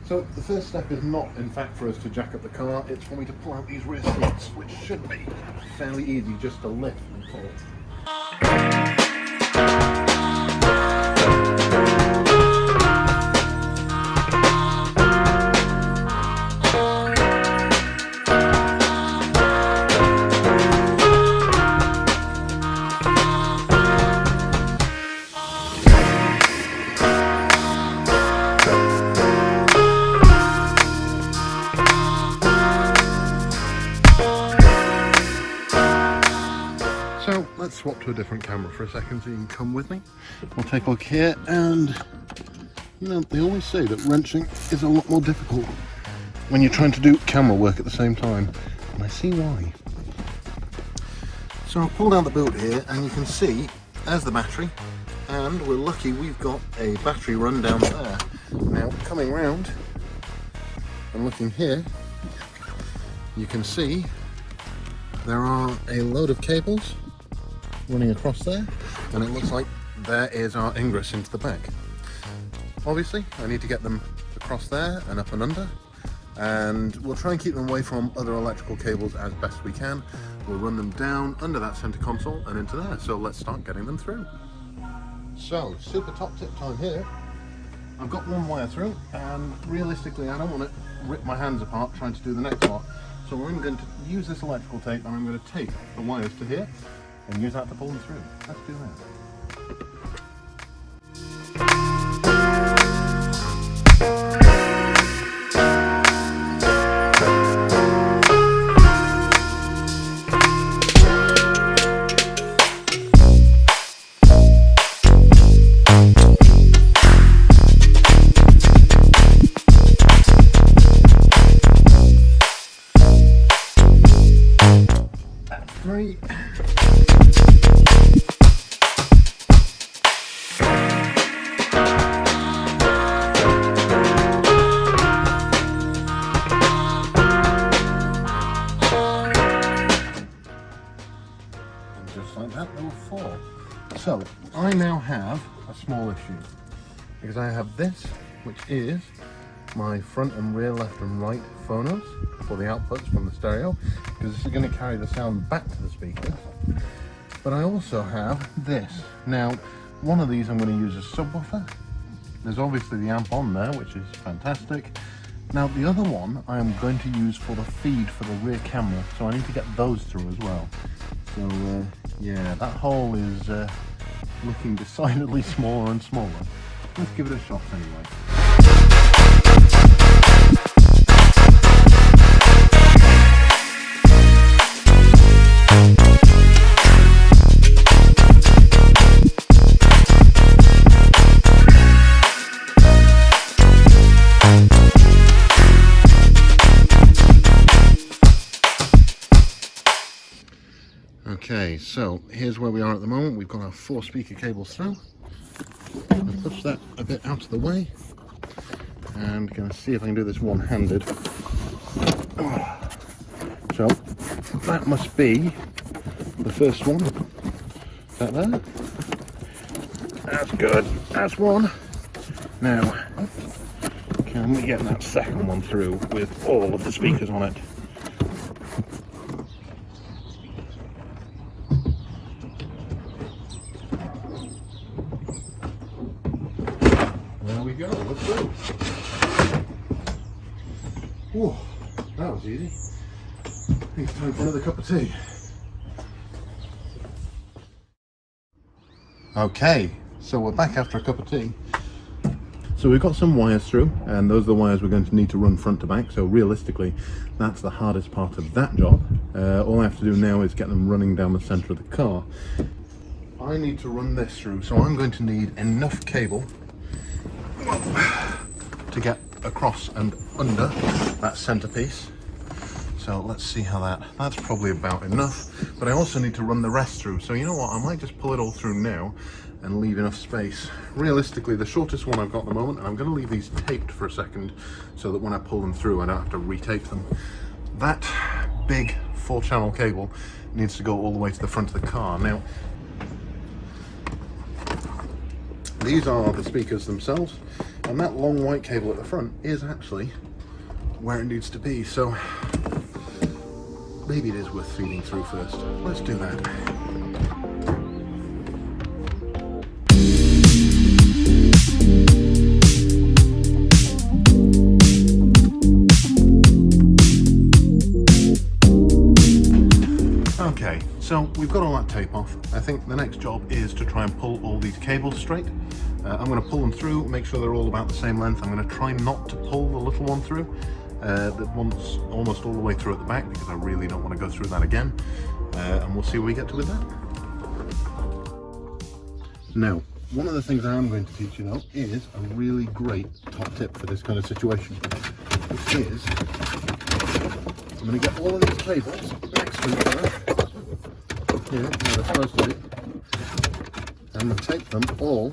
So the first step is not, in fact, for us to jack up the car, it's for me to pull out these rear seats, which should be fairly easy just to lift and pull. So let's swap to a different camera for a second so you can come with me. We'll take a look here, and you know, they always say that wrenching is a lot more difficult when you're trying to do camera work at the same time, and I see why. So I've pulled out the boot here, and you can see there's the battery, and we're lucky we've got a battery run down there. Now coming round and looking here, you can see there are a load of cables running across there, and it looks like there is our ingress into the back. Obviously I need to get them across there and up and under, and we'll try and keep them away from other electrical cables as best we can. We'll run them down under that center console and into there. So let's start getting them through. So super top tip time here. I've got one wire through, and realistically I don't want to rip my hands apart trying to do the next lot. So I'm going to use this electrical tape, and I'm going to tape the wires to here and use that to pull them through. Let's do that. Ep3. Just like that, they will fall. So I now have a small issue, because I have this, which is my front and rear, left and right phonos for the outputs from the stereo, because this is going to carry the sound back to the speakers. But I also have this. Now, one of these I'm going to use as subwoofer. There's obviously the amp on there, which is fantastic. Now the other one I am going to use for the feed for the rear camera, so I need to get those through as well. So yeah, that hole is looking decidedly smaller and smaller. Let's give it a shot anyway. Okay, so here's where we are at the moment. We've got our 4 speaker cables through. I'll push that a bit out of the way, and going to see if I can do this one-handed. So that must be the first one. Is that there? That's good. That's one. Now, can we get that second one through with all of the speakers on it? There we go, we're through. Whew, that was easy. I think it's time for another cup of tea. Okay, so we're back after a cup of tea. So we've got some wires through, and those are the wires we're going to need to run front to back. So realistically, that's the hardest part of that job. All I have to do now is get them running down the center of the car. I need to run this through, so I'm going to need enough cable to get across and under that centerpiece. So let's see how that's probably about enough, but I also need to run the rest through. So you know what, I might just pull it all through now and leave enough space. Realistically, the shortest one I've got at the moment, and I'm going to leave these taped for a second so that when I pull them through I don't have to retape them. That big 4-channel cable needs to go all the way to the front of the car. Now, these are the speakers themselves, and that long white cable at the front is actually where it needs to be, so maybe it is worth feeding through first. Let's do that. Okay, so we've got all that tape off. I think the next job is to try and pull all these cables straight. I'm going to pull them through, make sure they're all about the same length. I'm going to try not to pull the little one through. That one's almost all the way through at the back because I really don't want to go through that again. And we'll see where we get to with that. Now, one of the things I am going to teach you now is a really great top tip for this kind of situation, which is I'm going to get all of these cables next to each other, here, where they're supposed to be. I'm going to tape them all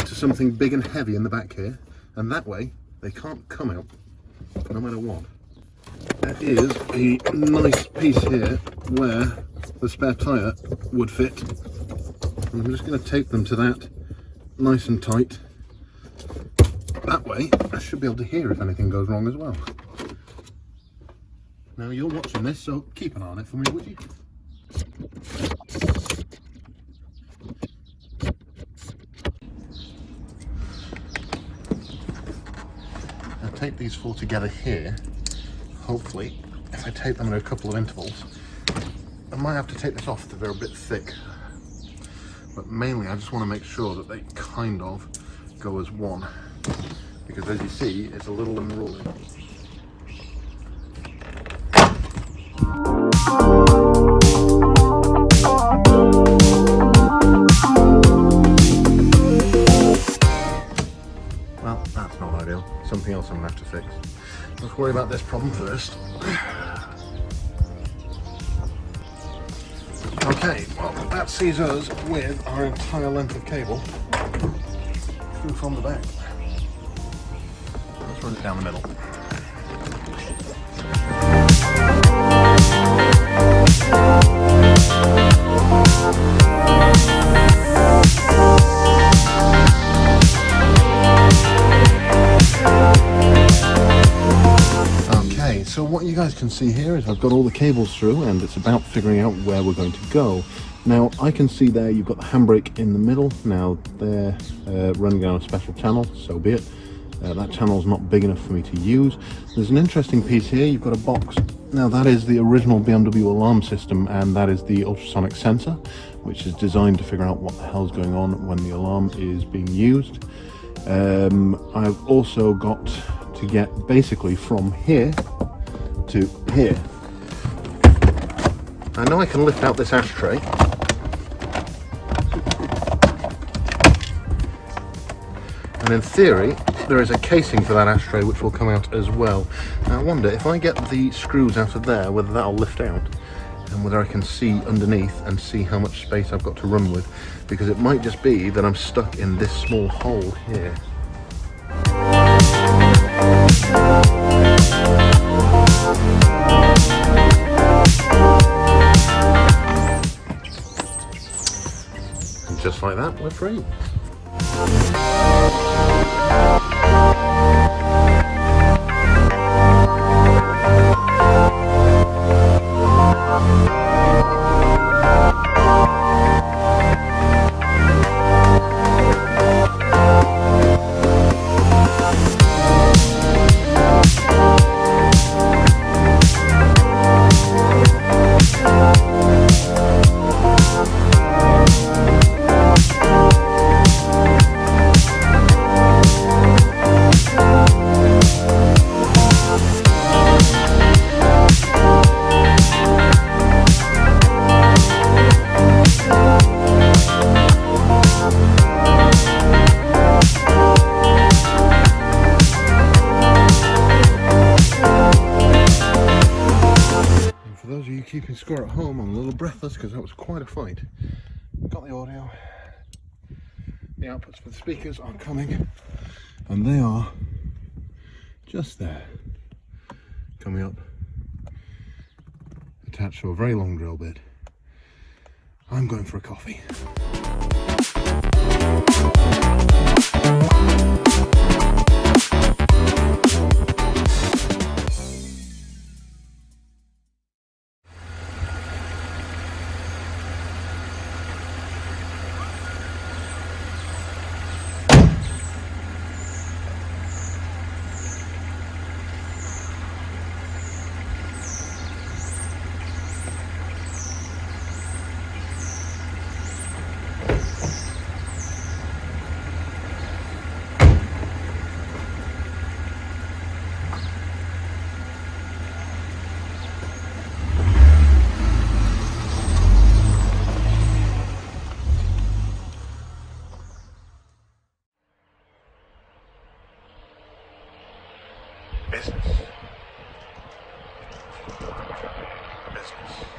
to something big and heavy in the back here, and that way they can't come out no matter what. There is a nice piece here where the spare tyre would fit, and I'm just going to tape them to that nice and tight. That way I should be able to hear if anything goes wrong as well. Now you're watching this, so keep an eye on it for me, would you? I'll tape these four together here. Hopefully, if I tape them in a couple of intervals, I might have to take this off if they're a bit thick. But mainly I just want to make sure that they kind of go as one. Because as you see, it's a little unruly. Well, that's not ideal. Something else I'm going to have to fix. Let's worry about this problem first. Okay, well, that sees us with our entire length of cable through from the back. Let's run it down the middle. Okay, so what you guys can see here is I've got all the cables through, and it's about figuring out where we're going to go. Now, I can see there you've got the handbrake in the middle. Now, they're running down a special channel, so be it. That channel's not big enough for me to use. There's an interesting piece here. You've got a box. Now, that is the original BMW alarm system, and that is the ultrasonic sensor, which is designed to figure out what the hell's going on when the alarm is being used. I've also got to get basically from here to here. I know I can lift out this ashtray. And in theory, there is a casing for that ashtray which will come out as well. Now I wonder if I get the screws out of there, whether that'll lift out and whether I can see underneath and see how much space I've got to run with, because it might just be that I'm stuck in this small hole here. And just like that, we're free. you keeping score at home, I'm a little breathless because that was quite a fight. Got the audio. The outputs for the speakers are coming, and they are just there, coming up, attached to a very long drill bit. I'm going for a coffee. Business. Business.